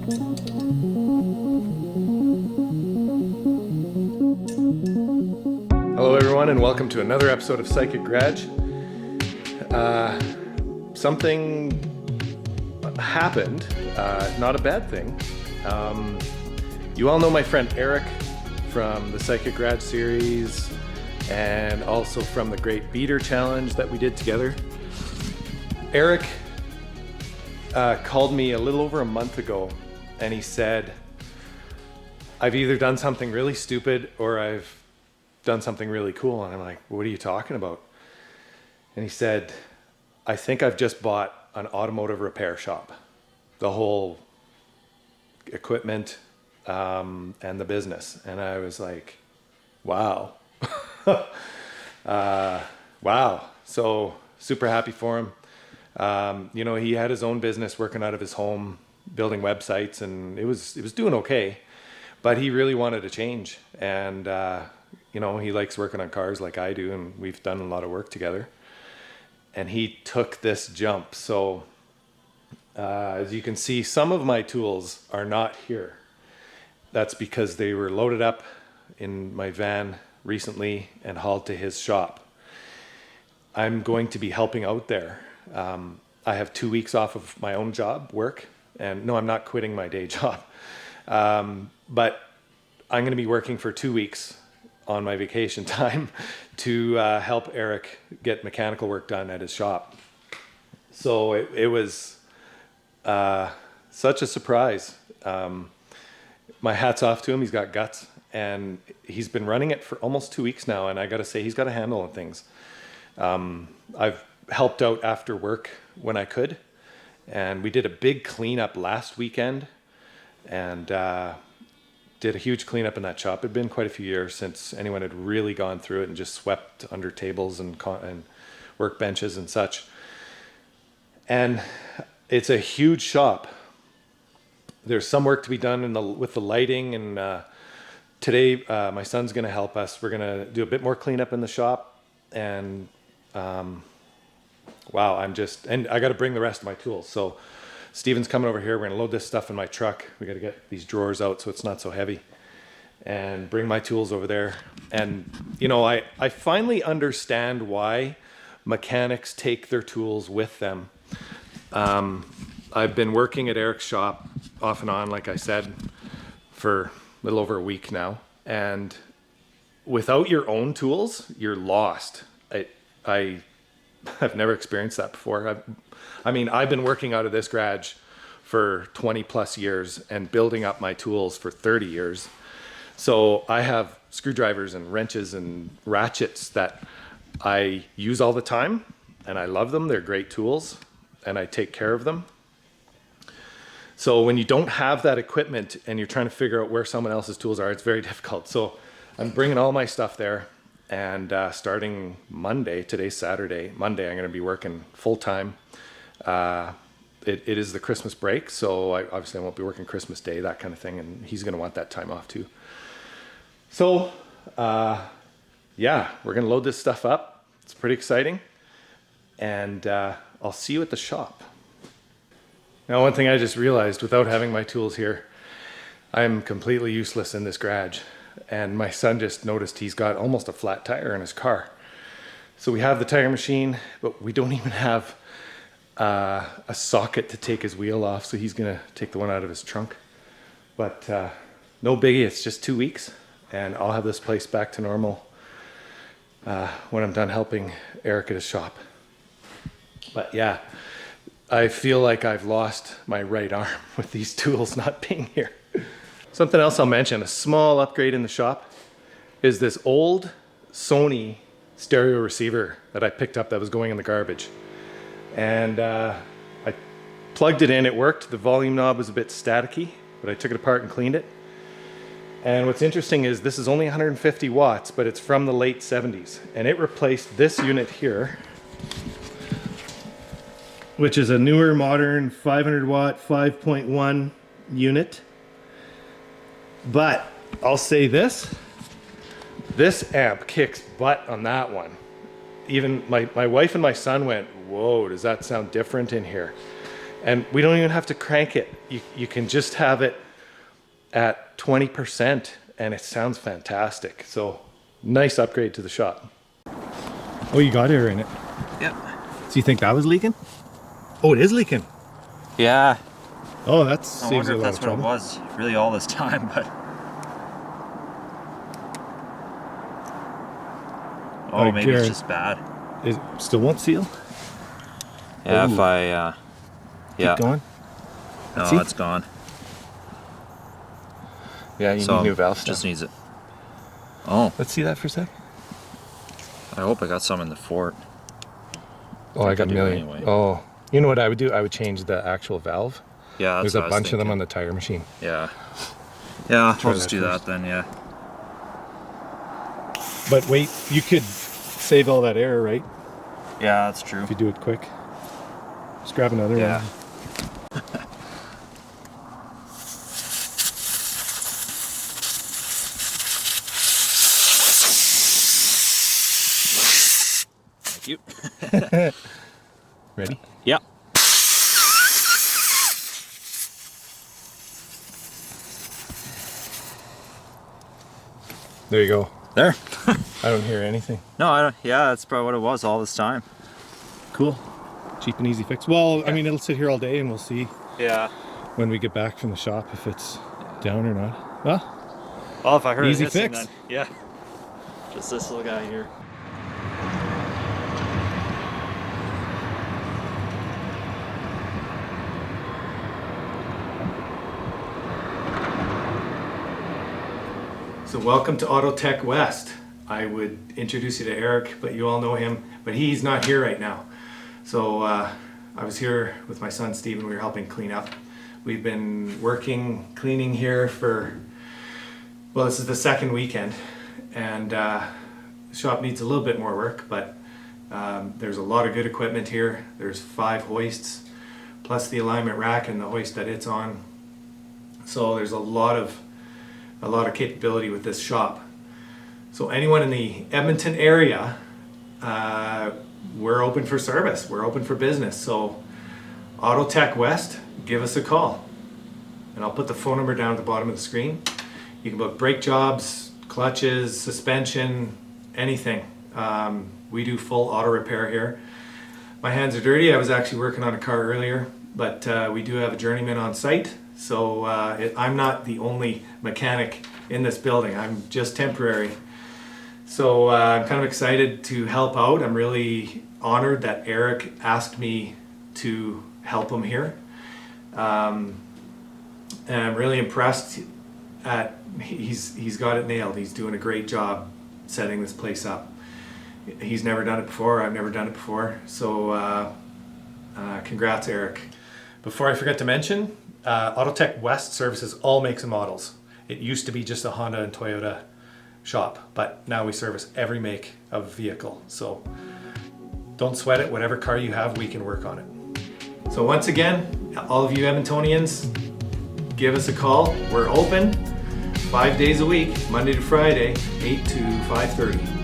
Hello everyone and welcome to another episode of Psychic Garage. Something happened, not a bad thing. You all know my friend Eric from the Psychic Garage series and also from the Great Beater Challenge that we did together. Eric called me a little over a month ago and he said, I've either done something really stupid or I've done something really cool. And I'm like, what are you talking about? And he said, I think I've just bought an automotive repair shop, the whole equipment and the business. And I was like, wow. Wow. So super happy for him. He had his own business working out of his home, building websites, and it was doing okay, but he really wanted to change. And, he likes working on cars like I do, and we've done a lot of work together. And he took this jump. So as you can see, some of my tools are not here. That's because they were loaded up in my van recently and hauled to his shop. I'm going to be helping out there. I have 2 weeks off of my own job work, and no, I'm not quitting my day job. But I'm going to be working for 2 weeks on my vacation time to help Eric get mechanical work done at his shop. So it was such a surprise. My hat's off to him. He's got guts, and he's been running it for almost 2 weeks now. And I got to say, he's got a handle on things. I've helped out after work when I could, and we did a big cleanup last weekend, and did a huge cleanup in that shop. It'd been quite a few years since anyone had really gone through it and just swept under tables and workbenches and such. And it's a huge shop. There's some work to be done with the lighting, and today my son's going to help us. We're going to do a bit more cleanup in the shop, and wow, and I got to bring the rest of my tools. So Steven's coming over here. We're going to load this stuff in my truck. We got to get these drawers out so it's not so heavy, and bring my tools over there. And, I finally understand why mechanics take their tools with them. I've been working at Eric's shop off and on, like I said, for a little over a week now. And without your own tools, you're lost. I've never experienced that before. I've been working out of this garage for 20 plus years and building up my tools for 30 years. So I have screwdrivers and wrenches and ratchets that I use all the time, and I love them. They're great tools, and I take care of them. So when you don't have that equipment and you're trying to figure out where someone else's tools are, it's very difficult. So I'm bringing all my stuff there. And starting Monday, today's Saturday, Monday, I'm going to be working full time. It is the Christmas break, so obviously I won't be working Christmas Day, that kind of thing, and he's going to want that time off too. So, we're going to load this stuff up. It's pretty exciting, and I'll see you at the shop. Now, one thing I just realized, without having my tools here, I'm completely useless in this garage. And my son just noticed he's got almost a flat tire in his car. So we have the tire machine, but we don't even have a socket to take his wheel off. So he's going to take the one out of his trunk. But no biggie, it's just 2 weeks. And I'll have this place back to normal when I'm done helping Eric at his shop. But yeah, I feel like I've lost my right arm with these tools not being here. Something else I'll mention, a small upgrade in the shop, is this old Sony stereo receiver that I picked up that was going in the garbage. And I plugged it in, it worked. The volume knob was a bit staticky, but I took it apart and cleaned it. And what's interesting is this is only 150 watts, but it's from the late 70s. And it replaced this unit here, which is a newer, modern 500 watt 5.1 unit. But I'll say this amp kicks butt on that one. Even my wife and my son went, whoa, does that sound different in here? And we don't even have to crank it. You can just have it at 20% and it sounds fantastic. So nice upgrade to the shop. Oh, you got air in it? Yep. So you think that was leaking? Oh, it is leaking. Yeah. Oh, that I saves wonder you a if lot that's of what it trouble. was really all this time, but. Oh, maybe it's just bad. It still won't seal? Yeah, Ooh. if I, yeah. Keep going. No, See? it's gone. Yeah, you So need new valves. just needs it. Oh, Let's see that for a sec. I hope I got some in the fort. Oh, I got a do million. anyway. Oh, you know what I would do? I would change the actual valve. Yeah, that's There's what a I was bunch of them thinking. on the tire machine. Yeah. Yeah, Try I'll just that do first. that then, yeah. But wait, you could save all that air, right? Yeah, that's true. If you do it quick. Just grab another Yeah. one. Thank you. Ready? Yeah. There you go. There. I don't hear anything. No, I don't. Yeah, that's probably what it was all this time. Cool. Cheap and easy fix. Well, I mean, it'll sit here all day and we'll see Yeah. when we get back from the shop if it's down or not. Well, Well, if I heard Easy it hissing, fix. then yeah. Just this little guy here. so welcome to Auto Tech West. I would introduce you to Eric, but you all know him, but he's not here right now. So I was here with my son Steven. We were helping clean up. We've been cleaning here for, well, this is the second weekend, and the shop needs a little bit more work, but there's a lot of good equipment here. There's 5 hoists, plus the alignment rack and the hoist that it's on. So there's a lot of capability with this shop. So anyone in the Edmonton area, we're open for service. We're open for business. So Auto Tech West, give us a call. And I'll put the phone number down at the bottom of the screen. You can book brake jobs, clutches, suspension, anything. We do full auto repair here. My hands are dirty. I was actually working on a car earlier, but we do have a journeyman on site. So I'm not the only mechanic in this building. I'm just temporary. So I'm kind of excited to help out. I'm really honored that Eric asked me to help him here. And I'm really impressed at, he's got it nailed. He's doing a great job setting this place up. He's never done it before. I've never done it before. So congrats, Eric. Before I forget to mention, Autotech West services all makes and models. It used to be just a Honda and Toyota shop, but now we service every make of vehicle. So don't sweat it. Whatever car you have, we can work on it. So once again, all of you Edmontonians, give us a call. We're open 5 days a week, Monday to Friday, 8 to 5:30.